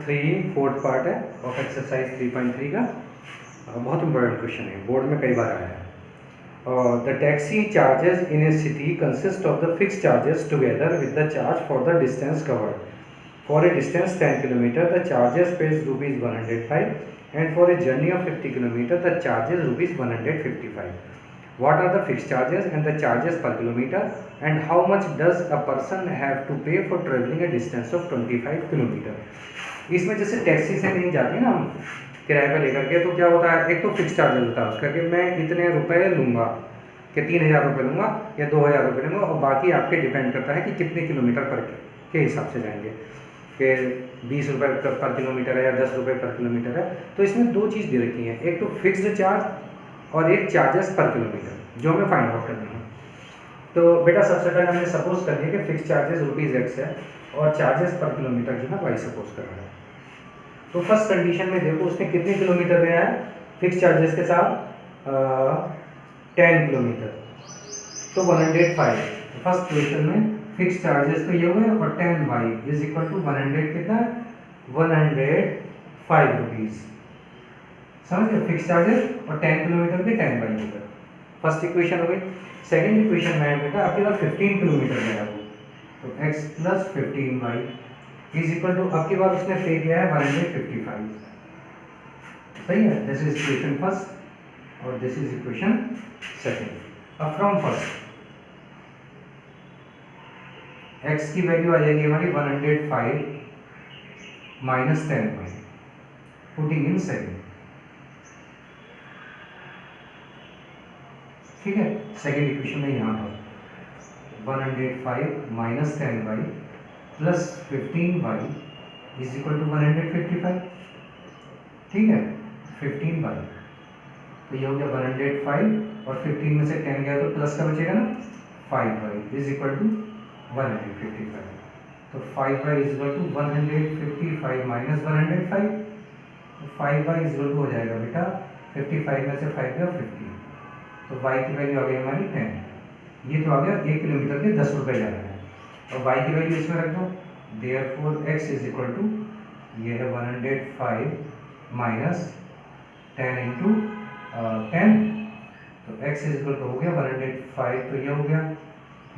3 fourth part है of exercise 3.3 का। बहुत इंपॉर्टेंट क्वेश्चन है, बोर्ड में कई बार आया है। The taxi charges in A city consist of the fix charges together with the charge for the distance covered. For a distance 10 kilometre the charges page ₹105 and for a journey of 50 km the charges ₹155. What are the fixed charges and the charges per kilometer and how much does a person have to pay for travelling a distance of 25 km? इसमें जैसे taxi से नहीं जाते ना हम किराए पर लेकर के, तो क्या होता है, एक तो फिक्स चार्जेस होता है उसका कि मैं इतने रुपए लूँगा, कि 3,000 रुपये लूँगा या 2,000 रुपये लूँगा, और बाकी आपके डिपेंड करता है कि कितने किलोमीटर पर के हिसाब से जाएंगे, कि 20 रुपये पर किलोमीटर है या 10 रुपये पर किलोमीटर है। तो इसमें दो चीज़ दे रखी हैं, एक तो फिक्स्ड चार्ज और एक चार्जेस पर किलोमीटर जो हमें फाइंड आउट करनी है। तो बेटा सबसे पहले हमने सपोज कर दिया कि फिक्स चार्जेस ₹X है और चार्जेस पर किलोमीटर जो है Y सपोज कर रहा है। तो फर्स्ट कंडीशन में देखो उसने कितने किलोमीटर दिया है फिक्स चार्जेस के साथ 10 किलोमीटर, तो 105। फर्स्ट क्वेश्चन में फिक्स चार्जेस तो ये हुए और 10y इज इक्वल टू 100 कितना 105 रुपीज़। समझ गए, फिक्स चार्जेस और 10 किलोमीटर के 10y होगा। फर्स्ट इक्वेशन हो गई। सेकंड इक्वेशन में है बेटा आपके पास 15 किलोमीटर में है वो, तो x plus 15y is equal to आपके पास उसने पे किया है 155। सही है, दिस इज इक्वेशन फर्स्ट और दिस इज इक्वेशन सेकंड। अब फ्रॉम फर्स्ट x की वैल्यू आ जाएगी हमारी 105 minus 10y, putting in second. ठीक है, सेकंड इक्वेशन में यहाँ पर 105 minus 10y plus 15y is equal to 155। ठीक है, 15y तो ये हो गया 105 और 15 में से 10 गया तो प्लस का बचेगा ना 5y इज इक्वल टू 155। तो 5y is equal to 155 minus 105, तो 5y इज इक्वल टू हो जाएगा बेटा 55 में से 5 गया 50, तो y की वैल्यू आ गई हमारी 10। ये तो आ गया 1 किलोमीटर के 10 रुपये जा रहे हैं और y की वैल्यू इसमें रख दो। Therefore x is equal to ये है 105 माइनस 10 इंटू 10, तो x इज इक्वल टू हो गया 105, तो ये हो गया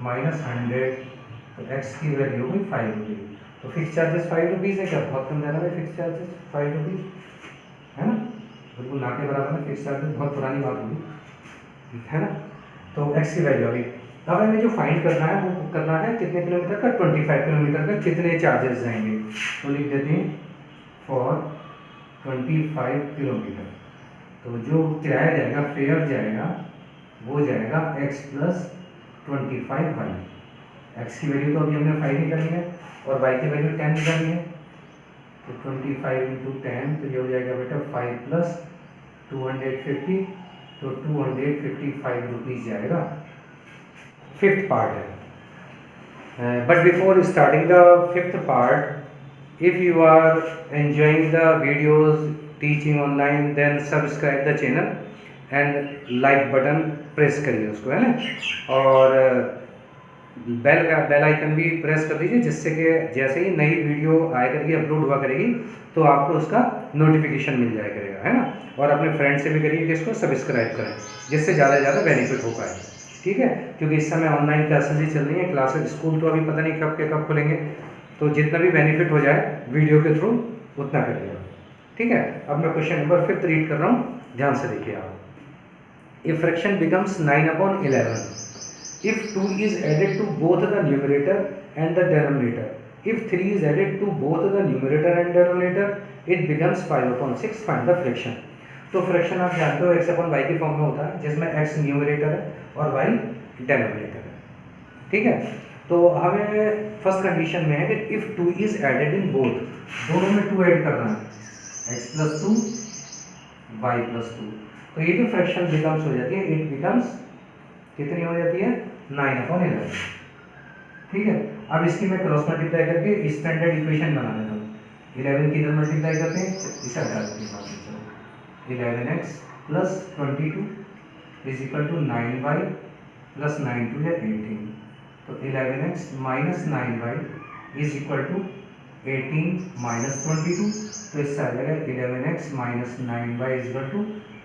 माइनस 100, तो x की वैल्यू हुई 5 रुपीज़। तो फिक्स चार्जेस 5 रुपीज़ है, क्या बहुत कम देना है फिक्स चार्जेस 5 रुपीज़ है ना, बिल्कुल ना के बराबर है फिक्स चार्जेस, बहुत पुरानी बात होगी है ना। तो x की वैल्यू अभी अब हमें जो फाइंड करना है वो करना है कितने किलोमीटर का, 25 किलोमीटर का कितने चार्जेस जाएंगे। तो लिख देते हैं फॉर 25 किलोमीटर, तो जो किराया जाएगा फेयर जाएगा वो जाएगा x प्लस 25y। x की वैल्यू तो अभी हमने 5 निकाली है और y की वैल्यू 10 निकाली है, तो 25 इंटू 10 तो ये हो जाएगा बेटा 5 प्लस 250, तो 255 रुपीज़ जाएगा। फिफ्थ पार्ट है, but before starting the fifth part if you are enjoying the videos teaching online then subscribe the channel and like button press करिए उसको, है ना, और बेल आइकन भी प्रेस कर दीजिए, जिससे कि जैसे ही नई वीडियो आया करेगी अपलोड हुआ करेगी तो आपको उसका नोटिफिकेशन मिल जाया करेगा, है ना। और अपने फ्रेंड से भी करिए कि इसको सब्सक्राइब करें, जिससे ज़्यादा से ज़्यादा बेनिफिट हो पाए। ठीक है, क्योंकि इस समय ऑनलाइन क्लासेस ही चल रही हैं, क्लासेस स्कूल तो अभी पता नहीं कब के कब खुलेंगे, तो जितना भी बेनिफिट हो जाए वीडियो के थ्रू उतना करिएगा। ठीक है, अब मैं क्वेश्चन नंबर 5 रीड कर रहा हूँ, ध्यान से देखिए आप। If fraction becomes 9/11, if 2 is added to both the numerator and the denominator, if 3 is added to both the numerator and denominator, it becomes 5/6. Find the fraction. तो फ्रैक्शन आप जानते हो x/y की फॉर्म में होता है, जिसमें x न्यूमरेटर है और y डेनोमिनेटर है। ठीक है, तो हमें फर्स्ट कंडीशन में है कि if 2 is added in both, दोनों में 2 ऐड करना है, x प्लस 2 y प्लस 2, तो ये जो फ्रैक्शन बिकम्स हो जाती है, इट बिकम्स कितनी हो जाती है 9/11। ठीक है, अब इसकी मैं क्रॉस मल्टीप्लाई करके स्टैंडर्ड इक्वेशन बना देता हूँ। 11 की इधर मल्टीप्लाई करते हैं, इसे हटा देते हैं, 11x plus 22 is equal to 9y plus 9 2 है 18, तो 11x minus 9y is equal to 18 minus 22, तो इससे आ जाएगा 11x minus 9y equal to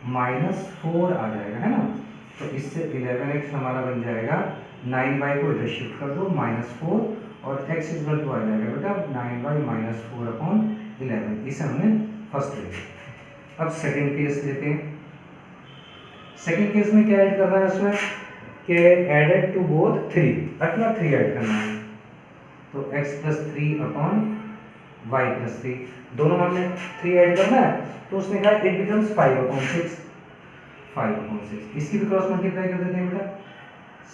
-4 आ जाएगा, है ना। तो इससे 11x हमारा बन जाएगा, 9y को इधर शिफ्ट कर दो -4 और x इजल टू आ जाएगा बेटा 9y माइनस 4 अपॉन 11। इसे हमने फर्स्ट ले लिया। अब सेकेंड केस लेते हैं। सेकेंड केस में क्या ऐड कर रहा है उसमें कि एडेड टू बोथ 3, अपना 3 ऐड करना है, तो x plus 3 upon y plus 3, दोनों में हमने 3 ऐड करना है, तो उसने कहा इट बिकम्स 5 अपॉन 6, 5 अपॉन 6। इसकी भी क्रॉस मल्टीप्लाई कर देते हैं बेटा,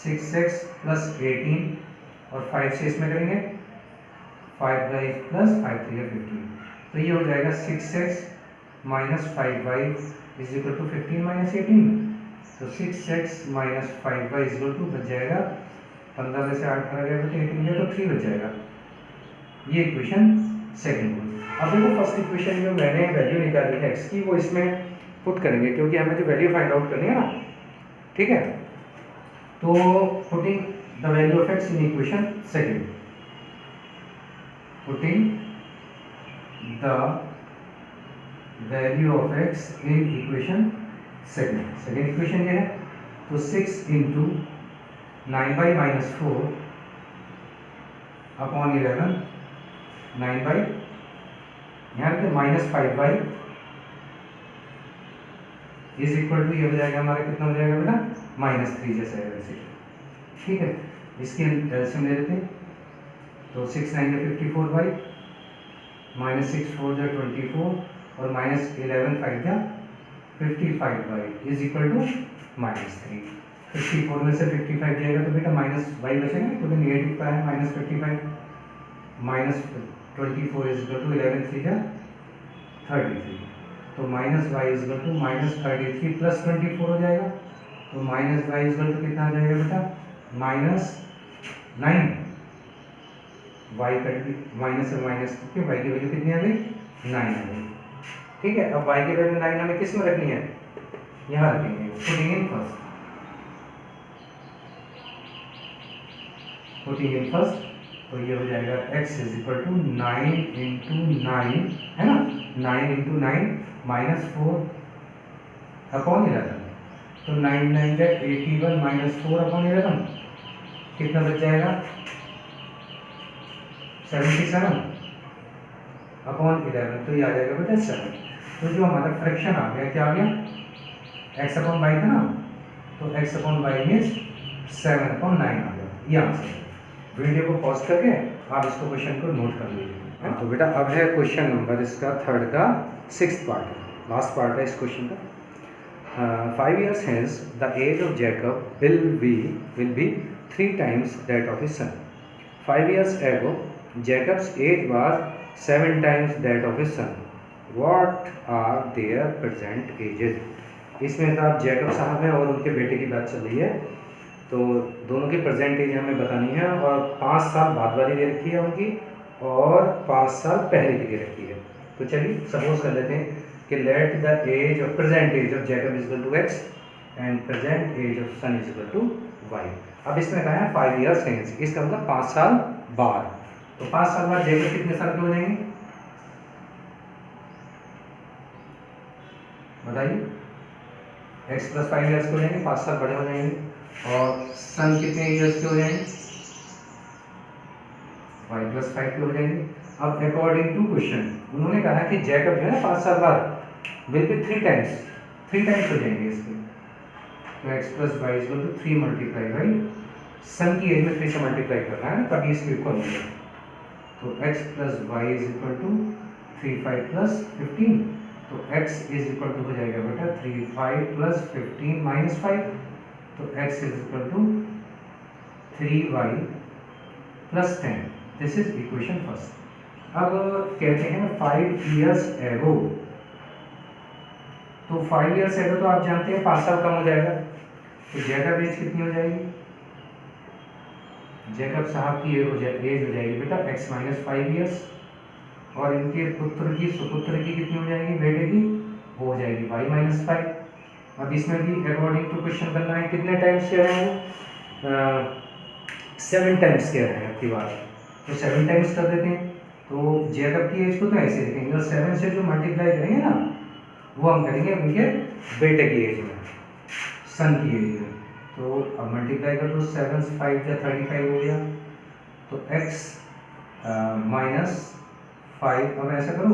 6x प्लस 18 और 5 से इसमें करेंगे 5 प्लस 5 3 15, तो ये हो जाएगा 6x minus 5y is equal to 15 minus 18, तो 6x minus 5y is equal to बच जाएगा 15 में से 8 करा गया बेटा 18 गया, तो 3 बच जाएगा। ये इक्वेशन सेकंड हुई। अब देखो फर्स्ट इक्वेशन में मैंने वैल्यू निकाली है x की, वो इसमें पुट करेंगे क्योंकि हमें जो वैल्यू फाइंड आउट करनी है ना, ठीक है। तो putting the value of x in equation second, putting the value of x in equation second equation ये है, तो 6 into 9y minus 4 upon 11, 9y यहाँ पे minus 5y is equal to, ये हो जाएगा हमारा कितना हो जाएगा बेटा -3 जैसा है वैसे, ठीक है। इसके एलसीएम ले लेते हैं, तो 6 9 54y माइनस 6 4 जा 24 और माइनस 11 5 जा 55y इज इक्वल टू -3। 54 में से 55 जाएगा तो बेटा माइनस y बचेगा, क्योंकि नेगेटिव का है -55, माइनस 24 इज इक्वल टू 11 3 जा 33, तो minus y is equal to -33 plus 24 हो जाएगा, तो minus y is equal to कितना आ जाएगा बेटा -9, y कट माइनस से माइनस करके y की वैल्यू कितनी आ गई 9 आ गई, ठीक है। अब y की वैल्यू 9 हमें किस में रखनी है, यहाँ रखेंगे, putting in first, putting in first, तो ये हो जाएगा x is equal to 9 into 9, है ना, 9 इंटू 9 माइनस 4 अपॉन 11, तो 9 9 जा 81 माइनस 4 अपॉन 11 कितना बच जाएगा 77 अपॉन 11, तो ये आ जाएगा बेटा 7। तो जो हमारा फ्रैक्शन आ गया, क्या आ गया, x अपॉन y था ना, तो x upon y means 7 upon 9 आ गया, ये आंसर। वीडियो को पॉज करके आप इसको क्वेश्चन को नोट कर लीजिए। तो बेटा अब है क्वेश्चन नंबर इसका थर्ड का 6th पार्ट है, लास्ट पार्ट है इस क्वेश्चन का। 5 years hence the age of Jacob will be 3 times that of his son. 5 years ago Jacob's age was 7 times that of his son. What are their present ages? इसमें तो आप Jacob साहब हैं और उनके बेटे की बात चल रही है, तो दोनों की प्रेजेंट एज हमें बतानी है, और 5 साल बाद वाली दे रखी है उनकी और 5 साल पहले की दे रखी है। तो चलिए सपोज कर लेते हैं कि let the age of present age of Jacob is equal to x and present age of son is equal to y। अब इसमें कहा है 5 years hence, इसका मतलब 5 साल बाद, तो 5 साल बाद जैकब कितने साल के हो जाएंगे बताइए, x प्लस 5 ईयर्स के हो जाएंगे, 5 साल बड़े हो जाएंगे, और सन कितने ईयर्स के हो जाएंगे, y प्लस 5 के हो जाएंगे। अब अकॉर्डिंग टू क्वेश्चन उन्होंने कहा कि जैकब जो है 5 साल बाद विल बी 3 टाइम्स हो जाएंगे इसके, तो x plus y is equal to 3 multiply by son की एज में 3 से मल्टीप्लाई करना है, तभी इसके इक्वल हो जाएगा, तो x plus y is equal to 3 5 plus 15, तो x इज इक्वल टू हो जाएगा बेटा 3 5 प्लस 15 माइनस 5, तो x is equal to 3y plus 10, this is equation first. अब कहते हैं 5 years ago, तो 5 years ago तो आप जानते हैं 5 साल कम हो जाएगा, तो जैकब एज कितनी हो जाएगी, जैकब साहब की एज हो जाएगी बेटा x माइनस 5 years, और इनके पुत्र की सुपुत्र की कितनी हो जाएगी, बेटे की वो हो जाएगी y माइनस 5। अब इसमें भी अकॉर्डिंग टू क्वेश्चन करना है, कितने टाइम्स कह रहे हैं 7 टाइम्स कह रहे हैं आपकी बात, तो 7 टाइम्स कर देते हैं, तो जैकब की एज को तो ऐसे लिखेंगे और 7 से जो मल्टीप्लाई करेंगे ना वो हम करेंगे उनके बेटे की एज में, सन की एज में। तो अब मल्टीप्लाई कर दो, 7 5 या 35 हो गया, तो x माइनस 5, अब ऐसा करो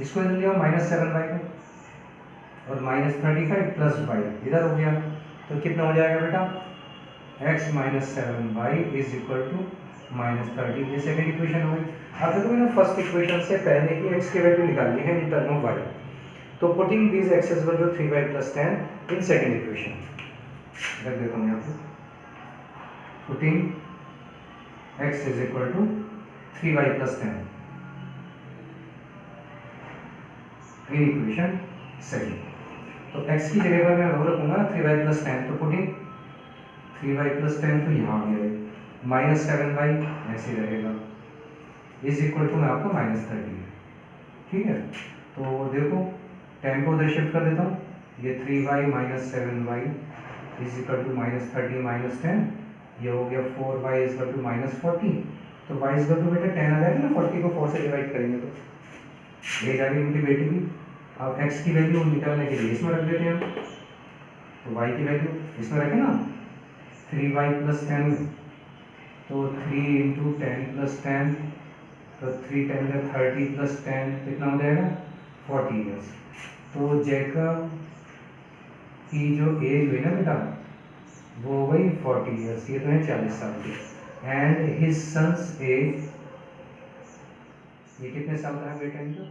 इसको इधर लिया -7y में, और -35 प्लस y इधर हो गया, तो कितना हो जाएगा बेटा, x minus 7y is equal to -30। ये सेकेंड इक्वेशन हो गई। अब देखो मैंने फर्स्ट इक्वेशन से पहले की x की वैल्यू निकालनी है इन टर्म ऑफ y, तो putting this x is equal to 3y plus 10 in second equation, रख देता हूँ यहाँ पे, putting x is equal to 3y plus 10 in equation second. तो x की जगह पर मैं वो रखूँगा 3y प्लस 10, तो पुटिंग 3y प्लस 10 तो यहाँ आ गया, -7y ऐसे रहेगा, इज इक्वल टू मैं आपको -30, ठीक है। तो देखो 10 को उधर शिफ्ट कर देता हूँ, ये 3y minus 7y is equal to -30 minus 10, ये हो गया 4y इज इक्वल टू -40, तो y इज इक्वल टू बेटा 10 आ जाएगा ना, 40 को 4 से डिवाइड करेंगे तो ये जाएगी उनकी बेटी की। अब x की वैल्यू निकालने के लिए इसमें रख देते हैं, तो y की वैल्यू इसमें रखें ना 3y प्लस 10, तो 3 इंटू 10 प्लस 10, तो 3 10 का 30 प्लस 10 कितना हो जाएगा 40 ईयर्स। तो जैकब की जो एज हुई ना बेटा वो हो गई 40 ईयर्स, ये तो है 40 साल की, एंड हिज सन्स एज, ये कितने साल का है बेटा इनका